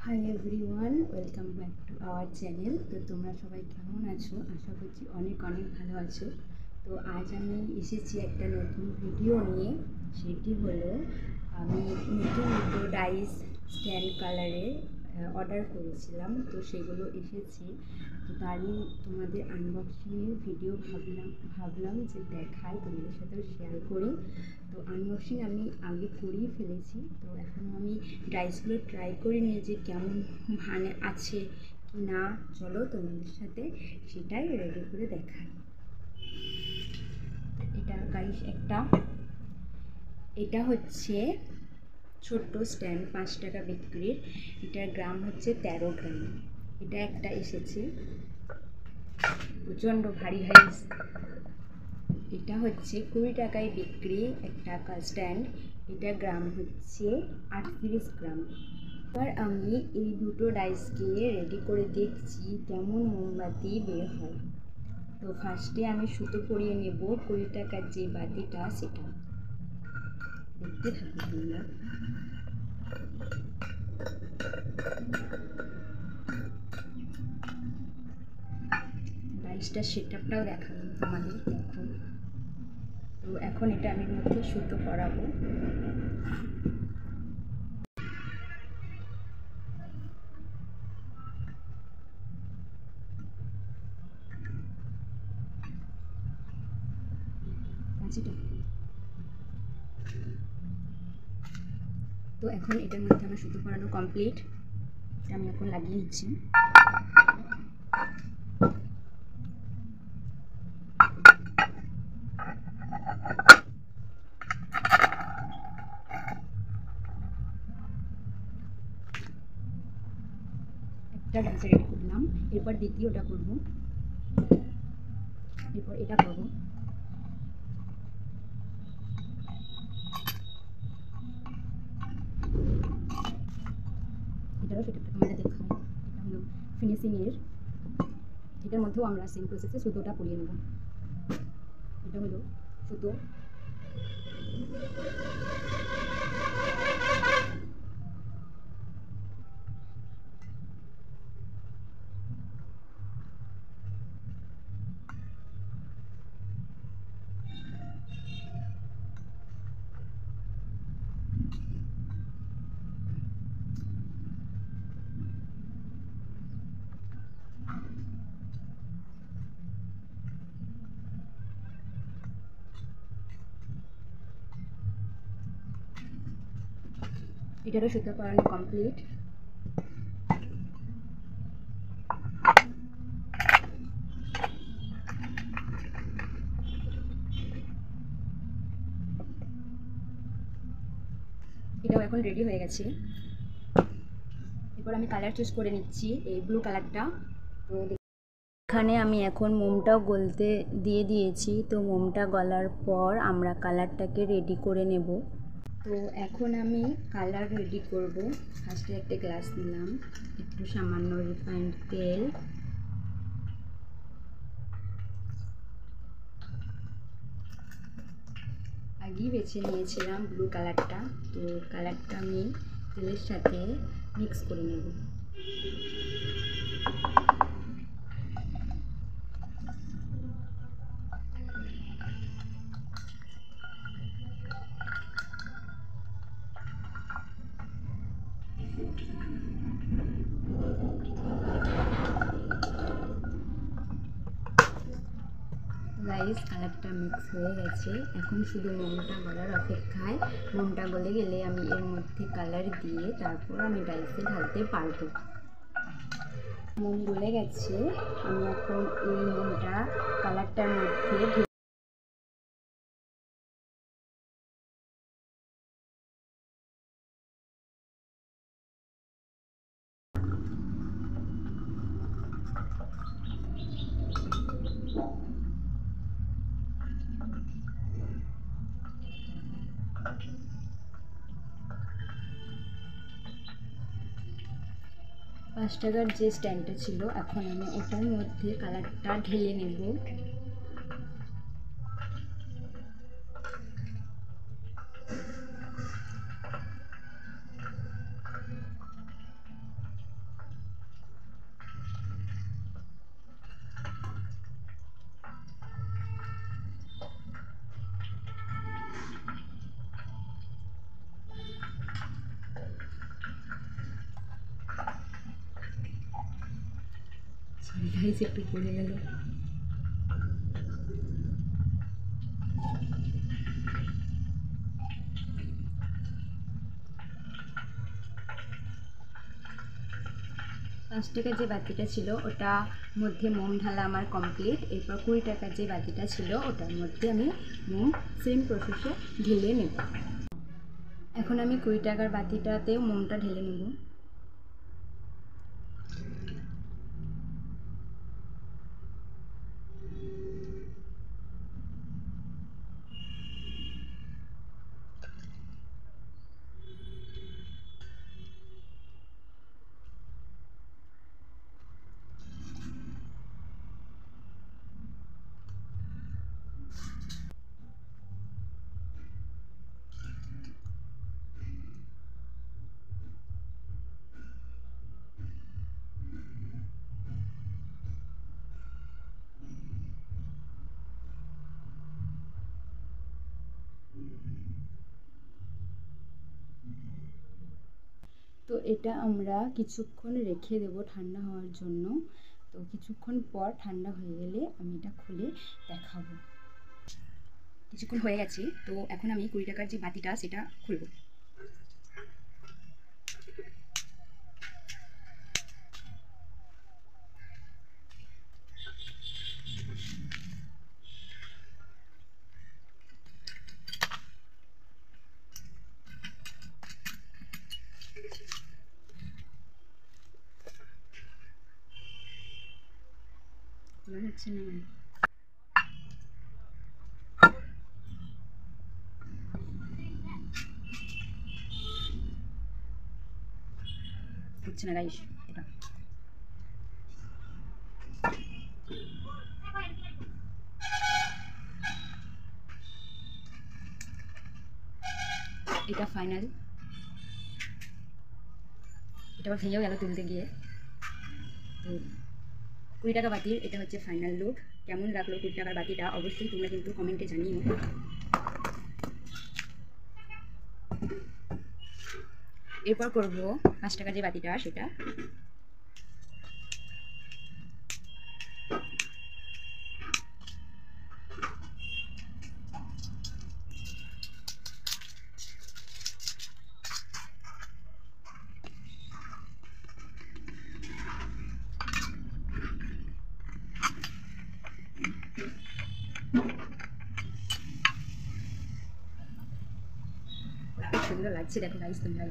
Hi everyone, welcome back to our channel. তো তোমরা সবাই কেমন আছো? আশা করছি অনেক অনেক ভালো আছো। তো আজ আমি এসেছি একটা নতুন ভিডিও নিয়ে। সেটি হলো আমি নতুন দুটো ডাইস স্ট্যান্ড কালারে অর্ডার করেছিলাম, তো সেগুলো এসেছে। তো তারই তোমাদের আনবক্সিংয়ের ভিডিও ভাবলাম যে দেখাই, তোমাদের সাথেও শেয়ার করি। তো আনবক্সিং আমি আগে করেই ফেলেছি, তো এখন আমি ডাইসগুলো ট্রাই করে নিয়ে যে কেমন মানে আছে কি না, চলো তোমাদের সাথে সেটাই রেডি করে দেখাই। এটা গাইস এটা হচ্ছে ছোট্ট স্ট্যান্ড, 5 টাকা বিক্রির। এটার গ্রাম হচ্ছে 13 গ্রাম। এটা একটা এসেছে প্রচণ্ড ভারী ভারী। এটা হচ্ছে 20 টাকায় বিক্রি একটা স্ট্যান্ড। এটা গ্রাম হচ্ছে 38 গ্রাম। এবার আমি এই দুটো ডাইসকে রেডি করে দেখছি কেমন মোমবাতি বের হয়। তো ফার্স্টে আমি সুতো পরিয়ে নেব 20 টাকার যে বাতিটা, সেটা দেখতে থাকো তোমরা। ডাইসটার সেটআপটাও দেখালাম তোমাদের, দেখো। তো এখন এটা আমি মধ্যে সুতো পরাবো। তো এখন এটার মধ্যে আমার সুতো পরানো কমপ্লিট। এটা আমি এখন লাগিয়ে নিচ্ছি। একটা ডান্সে রেডি করলাম, এরপর দ্বিতীয়টা করব, এরপর এটা করব। এটারও সেটা তোমাদের দেখাই। এটা হলো ফিনিশিংয়ের। এটার মধ্যেও আমরা সেম প্রসেসে সুতোটা পরিয়ে নেব। এটা হলো সুতো। এটারও সুতো পরানো কমপ্লিট। এটাও এখন রেডি হয়ে গেছে। এরপর আমি কালার চুজ করে নিচ্ছি, এই ব্লু কালারটা। তো এখানে আমি এখন মোমটাও গলতে দিয়ে দিয়েছি। তো মোমটা গলার পর আমরা কালারটাকে রেডি করে নেব। তো এখন আমি কালার রেডি করব। ফার্স্টে একটা গ্লাস নিলাম, একটু সামান্য রিফাইন্ড তেল, আগেই বেছে নিয়েছিলাম ব্লু কালারটা। তো কালারটা আমি তেলের সাথে মিক্স করে নেব। গাইস, কালারটা মিক্স হয়ে গেছে। এখন শুধু মোমটা গলার অপেক্ষায়। মোমটা গলে গেলে আমি এর মধ্যে কালার দিয়ে তারপর আমি ডাইসে ঢালতে পারবো। মোম গলে গেছে, আমি এখন এই মোমটা কালারটার মধ্যে পাঁচ টাকার যে স্ট্যান্ডটা ছিল, এখন আমি ওটার মধ্যে কালারটা ঢেলে নেব। সরি গাইস, একটু পড়ে গেল। পাঁচ টাকার যে বাতিটা ছিল ওটা মধ্যে মোম ঢালা আমার কমপ্লিট। এরপর 20 টাকার যে বাতিটা ছিল ওটার মধ্যে আমি মোম সেম প্রসেসে ঢেলে নেব। এখন আমি 20 টাকার বাতিটাতেও মোমটা ঢেলে নেব। তো এটা আমরা কিছুক্ষণ রেখে দেবো ঠান্ডা হওয়ার জন্য। তো কিছুক্ষণ পর ঠান্ডা হয়ে গেলে আমি এটা খুলে দেখাবো। কিছুক্ষণ হয়ে গেছে, তো এখন আমি 20 টাকার যে বাতিটা সেটা খুলবো। খোলা যাচ্ছে না মানে হচ্ছে না গাইস এটা। এটা ফাইনাল, এটা আবার ভেঙেও গেল তুলতে গিয়ে। তো 20 টাকা বাতির এটা হচ্ছে ফাইনাল লুক। কেমন লাগলো 20 টাকার বাতিটা অবশ্যই তোমরা কিন্তু কমেন্টে জানিও। এরপর করবো 5 টাকার যে বাতিটা সেটা। খুব সুন্দর লাগছে, দেখো গাইস তোমরা।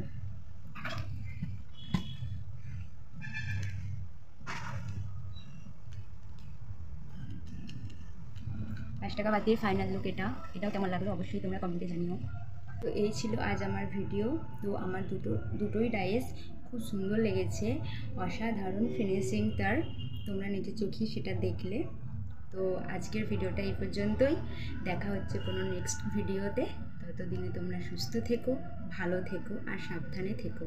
5 টাকা বাতির ফাইনাল লুক এটা। এটাও কেমন লাগলো অবশ্যই তোমরা কমেন্টে জানিও। তো এই ছিল আজ আমার ভিডিও। তো আমার দুটোই ডাইস খুব সুন্দর লেগেছে, অসাধারণ ফিনিশিং তার, তোমরা নিজের চোখেই সেটা দেখলে। তো আজকের ভিডিওটা এই পর্যন্তই। দেখা হচ্ছে কোনো নেক্সট ভিডিওতে। ততদিনে তোমরা সুস্থ থেকো, ভালো থেকো আর সাবধানে থেকো।